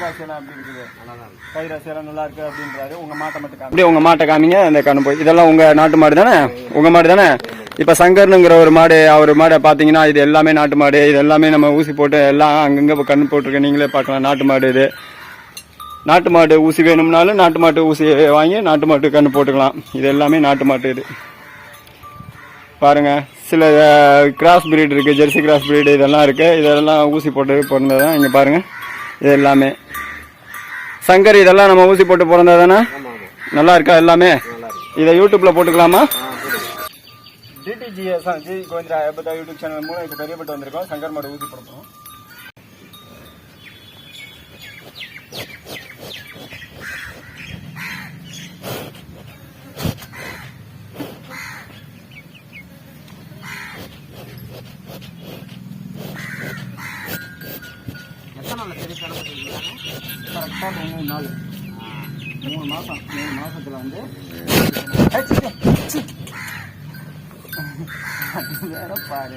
ராசியெல்லாம் எப்படி இருக்குது? கை ராசியெல்லாம் நல்லா இருக்கு அப்படின்றாரு. உங்க மாட்டை மட்டும் அப்படியே உங்க மாட்டை காமிங்க. அந்த கண்ணு போய் இதெல்லாம் உங்க நாட்டு மாடு தானே? உங்க மாடு தானே? இப்ப சங்கர்னுங்கிற ஒரு மாடு, அவர் மாடை பாத்தீங்கன்னா இது எல்லாமே நாட்டு மாடு. இது எல்லாமே நம்ம ஊசி போட்டு எல்லாம் அங்கங்க கண்ணு போட்டிருக்க நீங்களே பார்க்கலாம். நாட்டு மாடு இது. நாட்டு மாடு ஊசி வேணும்னாலும் நாட்டு மாட்டு ஊசி வாங்கி நாட்டு மாட்டு கண்ணு போட்டுக்கலாம். இது எல்லாமே நாட்டு மாட்டு. இது பாருங்க, சில கிராஸ் பிரீட் இருக்கு, ஜெர்சி கிராஸ் பிரீடு இதெல்லாம் இருக்கு. இதெல்லாம் ஊசி போட்டு பிறந்ததான். இங்க பாருங்க, இது எல்லாமே சங்கர். இதெல்லாம் நம்ம ஊசி போட்டு பிறந்ததானே? நல்லா இருக்கா எல்லாமே? இதை யூடியூப்ல போட்டுக்கலாமா? டிடிஜிஎஸ் ஜி கோவிந்தா யூடியூப் சேனல் மூலம் இப்போ தெரியப்பட்டு வந்திருக்கோம். சங்கர் மாடு ஊசி போடுறோம். கரெக்டாக 3 நாள் 3 மாதம் 3 மாதத்தில் வந்து வேற பாரு.